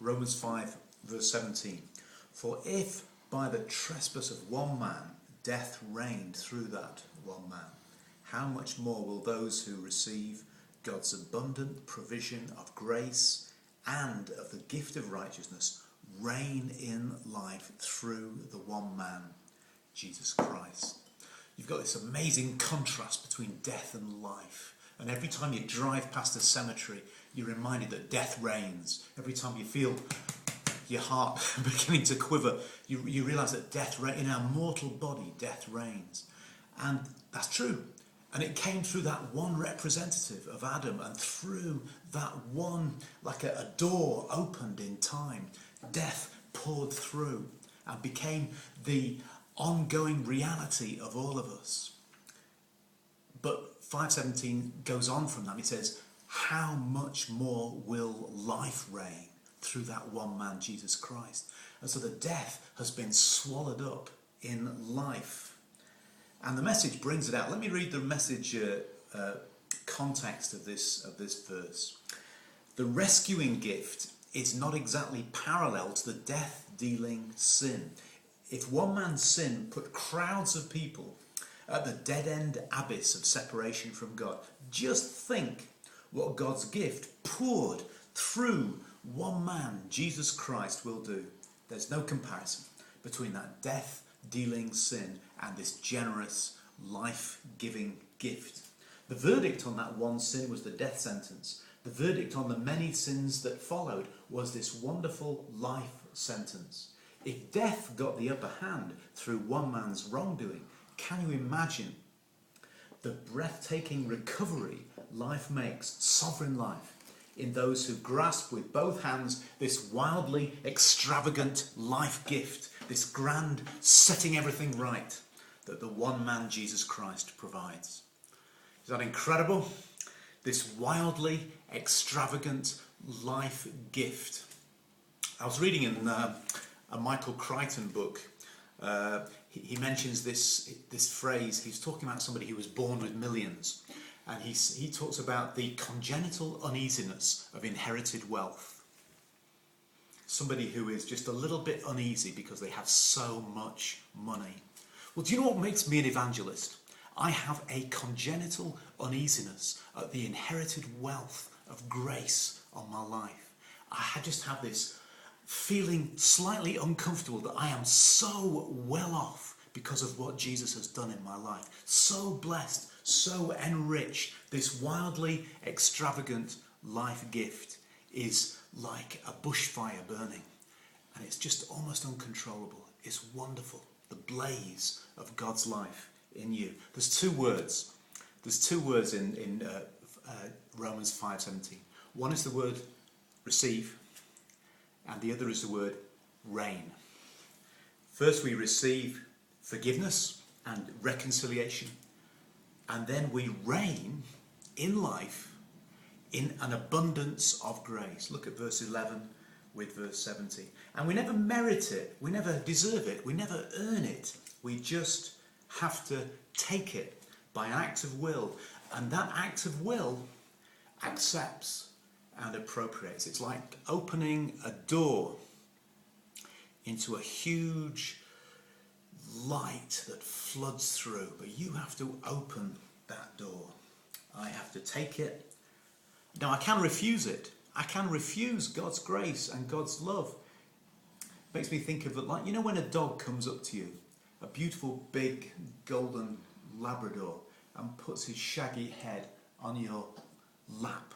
Romans 5 verse 17. For if by the trespass of one man death reigned through that one man, how much more will those who receive God's abundant provision of grace and of the gift of righteousness reign in life through the one man, Jesus Christ. You've got this amazing contrast between death and life. And every time you drive past a cemetery, you're reminded that death reigns. Every time you feel your heart beginning to quiver, you realise that death reigns. In our mortal body, death reigns. And that's true. And it came through that one representative of Adam, and through that one, like a door opened in time, death poured through and became the ongoing reality of all of us. But 5:17 goes on from that. It says, how much more will life reign through that one man, Jesus Christ? And so the death has been swallowed up in life. And the message brings it out. Let me read the message context of this verse. The rescuing gift is not exactly parallel to the death-dealing sin. If one man's sin put crowds of people at the dead-end abyss of separation from God, just think what God's gift poured through one man, Jesus Christ, will do. There's no comparison between that death-dealing sin and this generous, life-giving gift. The verdict on that one sin was the death sentence. The verdict on the many sins that followed was this wonderful life sentence. If death got the upper hand through one man's wrongdoing, can you imagine the breathtaking recovery life makes, sovereign life, in those who grasp with both hands this wildly extravagant life gift, this grand setting everything right that the one man Jesus Christ provides? Is that incredible? This wildly extravagant life gift. I was reading in a Michael Crichton book. He mentions this phrase. He's talking about somebody who was born with millions, and he talks about the congenital uneasiness of inherited wealth. Somebody who is just a little bit uneasy because they have so much money. Well, do you know what makes me an evangelist? I have a congenital uneasiness at the inherited wealth of grace on my life. I just have this feeling slightly uncomfortable that I am so well off because of what Jesus has done in my life. So blessed, so enriched. This wildly extravagant life gift is like a bushfire burning, and it's just almost uncontrollable. It's wonderful, the blaze of God's life in you. There's two words. In Romans 5:17. One is the word receive, and the other is the word reign. First we receive forgiveness and reconciliation, and then we reign in life in an abundance of grace. Look at verse 11 with verse 17. And we never merit it, we never deserve it, we never earn it. We just have to take it by an act of will, and that act of will accepts and appropriates. It's like opening a door into a huge light that floods through, but you have to open that door. I have to take it. Now I can refuse it. I can refuse God's grace and God's love. It makes me think of it like, you know, when a dog comes up to you, a beautiful big golden Labrador, and puts his shaggy head on your lap,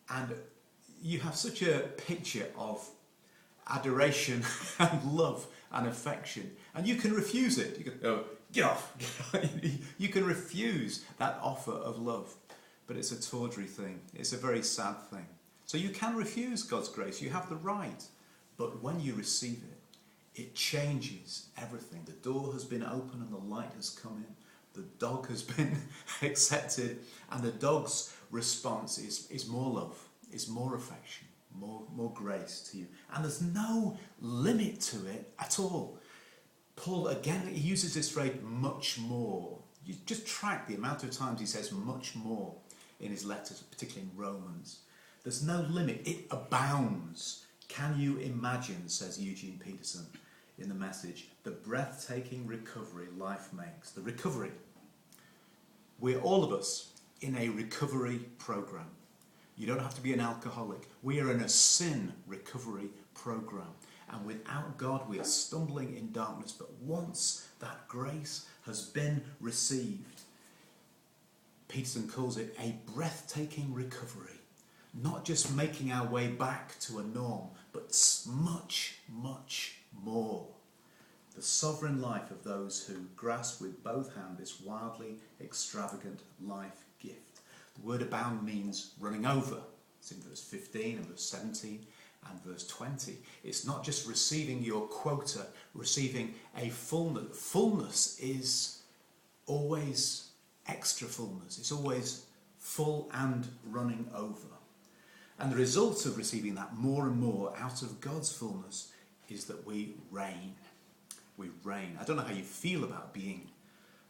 and you have such a picture of adoration and love and affection, and you can refuse it. You can go, get off. You can refuse that offer of love, but it's a tawdry thing. It's a very sad thing. So you can refuse God's grace. You have the right, but when you receive it, it changes everything. The door has been opened and the light has come in. The dog has been accepted, and the dog's response is more love, is more affection, more grace to you. And there's no limit to it at all. Paul, again, he uses this phrase, much more. You just track the amount of times he says much more in his letters, particularly in Romans. There's no limit. It abounds Can you imagine, says Eugene Peterson in the Message, the breathtaking recovery life makes? The recovery. We're all of us in a recovery program. You don't have to be an alcoholic. We are in a sin recovery program. And without God, we are stumbling in darkness. But once that grace has been received, Peterson calls it a breathtaking recovery. Not just making our way back to a norm, but much, much more. The sovereign life of those who grasp with both hands this wildly extravagant life gift. The word abound means running over. It's in verse 15 and verse 17 and verse 20. It's not just receiving your quota, receiving a fullness. Fullness is always extra fullness. It's always full and running over. And the result of receiving that more and more out of God's fullness is that we reign. We reign. I don't know how you feel about being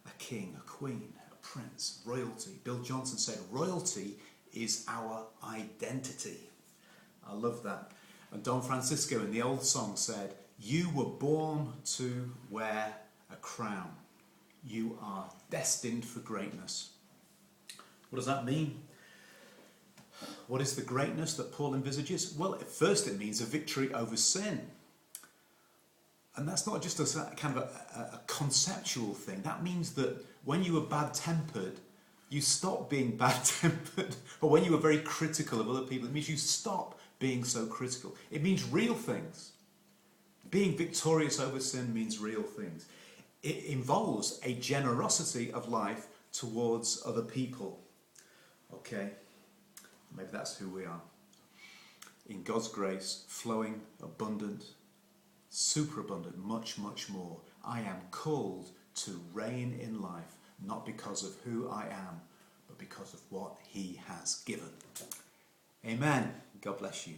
a king, a queen, a prince, royalty. Bill Johnson said, royalty is our identity. I love that. And Don Francisco in the old song said, you were born to wear a crown. You are destined for greatness. What does that mean? What is the greatness that Paul envisages? Well, at first it means a victory over sin. And that's not just a kind of a conceptual thing. That means that when you were bad-tempered, you stop being bad-tempered. Or when you were very critical of other people, it means you stop being so critical. It means real things. Being victorious over sin means real things. It involves a generosity of life towards other people. Okay? Maybe that's who we are. In God's grace, flowing, abundant, superabundant, much, much more. I am called to reign in life, not because of who I am, but because of what He has given. Amen. God bless you.